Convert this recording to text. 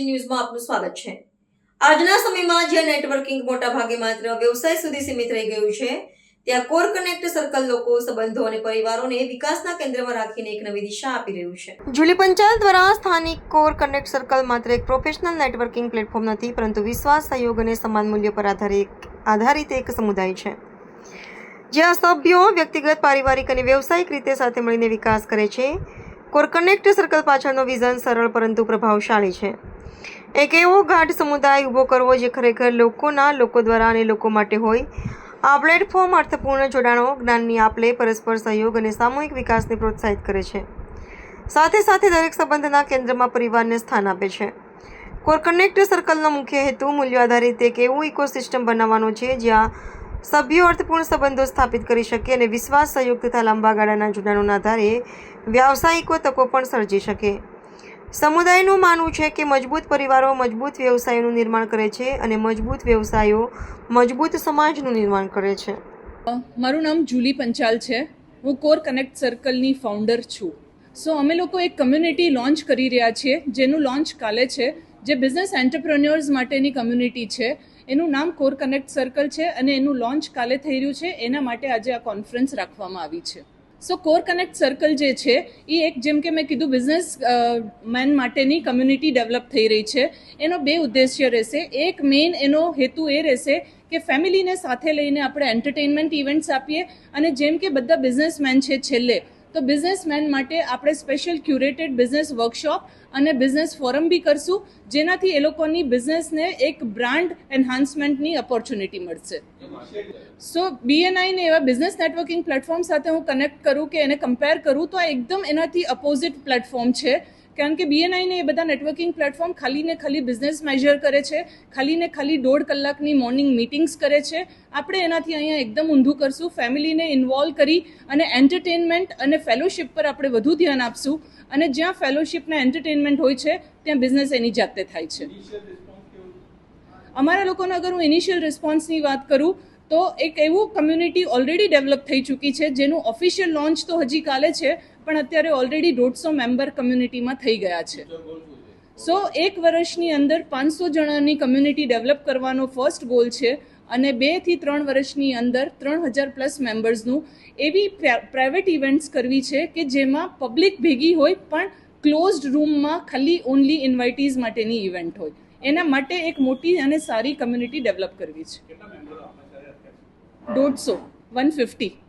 SG ન્યૂઝમાં આપનું સ્વાગત છે। આજના સમયમાં જ્યાં નેટવર્કિંગ મોટાભાગે માત્ર વ્યવસાય સુધી સીમિત રહી ગયું છે, ત્યાં કોર કનેક્ટ સર્કલ લોકો, સંબંધો અને પરિવારોને વિકાસના કેન્દ્રમાં રાખીને એક નવી દિશા આપી રહ્યું છે। જુલી પંચાલ દ્વારા સ્થાનિક કોર કનેક્ટ સર્કલ માત્ર એક પ્રોફેશનલ નેટવર્કિંગ પ્લેટફોર્મ નથી, પરંતુ વિશ્વાસ, સહયોગ અને સમાન મૂલ્ય પર આધારિત એક સમુદાય છે, જ્યાં સભ્યો વ્યક્તિગત, પારિવારિક અને વ્યવસાયિક રીતે સાથે મળીને વિકાસ કરે છે। કોર કનેક્ટ સર્કલ પાછળનો વિઝન સરળ પરંતુ પ્રભાવશાળી છે। એક એવો ગાઢ સમુદાય ઊભો કરવો જે ખરેખર લોકો દ્વારા અને લોકો માટે હોય। આ પ્લેટફોર્મ અર્થપૂર્ણ જોડાણો, જ્ઞાનની આપ-લે, પરસ્પર સહયોગ અને સામૂહિક વિકાસને પ્રોત્સાહિત કરે છે, સાથે સાથે દરેક સંબંધના કેન્દ્રમાં પરિવારને સ્થાન આપે છે। કોર કનેક્ટ સર્કલનો મુખ્ય હેતુ મૂલ્યો આધારિત એક એવું ઇકોસિસ્ટમ બનાવવાનો છે જ્યાં સભ્યો અર્થપૂર્ણ સંબંધો સ્થાપિત કરી શકે અને વિશ્વાસ, સહયોગ તથા લાંબા ગાળાના જોડાણોના આધારે વ્યાવસાયિક તકો પણ સર્જી શકે। સમુદાયનું માનવું છે કે મજબૂત પરિવારો મજબૂત વ્યવસાયોનું નિર્માણ કરે છે અને મજબૂત વ્યવસાયો મજબૂત સમાજનું નિર્માણ કરે છે। મારું નામ જુલી પંચાલ છે। હું કોર કનેક્ટ સર્કલની ફાઉન્ડર છું। અમે લોકો એક કમ્યુનિટી લોન્ચ કરી રહ્યા છીએ, જેનું લોન્ચ કાલે છે, જે બિઝનેસ એન્ટરપ્રેન્યોર્સ માટેની કમ્યુનિટી છે। એનું નામ કોર કનેક્ટ સર્કલ છે અને એનું લોન્ચ કાલે થઈ રહ્યું છે। એના માટે આજે આ કોન્ફરન્સ રાખવામાં આવી છે। કોર કનેક્ટ સર્કલ જે છે એ એક, જેમ કે મેં કીધું, બિઝનેસ મેન માટેની કમ્યુનિટી ડેવલપ થઈ રહી છે। એનો બે ઉદ્દેશ્ય રહેશે। એક મેઇન એનો હેતુ એ રહેશે કે ફેમિલીને સાથે લઈને આપણે એન્ટરટેનમેન્ટ ઇવેન્ટ્સ આપીએ, અને જેમ કે બધા બિઝનેસમેન છે છેલ્લે, તો બિઝનેસમેન માટે આપણે સ્પેશિયલ ક્યુરેટેડ બિઝનેસ વર્કશોપ અને બિઝનેસ ફોરમ બી કરશું, જેનાથી એ લોકોની બિઝનેસને એક બ્રાન્ડ એન્હાન્સમેન્ટની ઓપોર્ચ્યુનિટી મળશે। BNI ને એવા બિઝનેસ નેટવર્કિંગ પ્લેટફોર્મ સાથે હું કનેક્ટ કરું કે એને કમ્પેર કરું તો આ એકદમ એનાથી અપોઝિટ પ્લેટફોર્મ છે, કારણ કે BNI ને એ બધા નેટવર્કિંગ પ્લેટફોર્મ ખાલી ને ખાલી બિઝનેસ મેજર કરે છે, ખાલી ને ખાલી 1.5 કલાકની મોર્નિંગ મીટિંગ્સ કરે છે। આપણે એનાથી અહીંયા એકદમ ઊંધું કરશું, ફેમિલીને ઇન્વોલ્વ કરી અને એન્ટરટેનમેન્ટ અને ફેલોશિપ પર આપણે વધુ ધ્યાન આપશું, અને જ્યાં ફેલોશિપ ને એન્ટરટેનમેન્ટ હોય છે ત્યાં બિઝનેસ એની જાતે થાય છે। અમારા લોકોનો અગર હું ઇનિશિયલ રિસ્પોન્સની વાત કરું તો એક એવું કમ્યુનિટી ઓલરેડી ડેવલપ થઈ ચૂકી છે, જેનું ઓફિશિયલ લોન્ચ તો હજી કાલે છે, પણ અત્યારે ઓલરેડી 150 મેમ્બર કમ્યુનિટીમાં થઈ ગયા છે। એક વર્ષની અંદર 500 જણાની કમ્યુનિટી ડેવલપ કરવાનો ફર્સ્ટ ગોલ છે, અને 2 થી 3 વર્ષની અંદર 3000+ મેમ્બર્સનું એવી પ્રાઇવેટ ઇવેન્ટ્સ કરવી છે કે જેમાં પબ્લિક ભેગી હોય, પણ ક્લોઝડ રૂમમાં ખાલી ઓનલી ઇન્વાઇટીઝ માટેની ઇવેન્ટ હોય। એના માટે એક મોટી અને સારી કમ્યુનિટી ડેવલપ કરવી છે। 150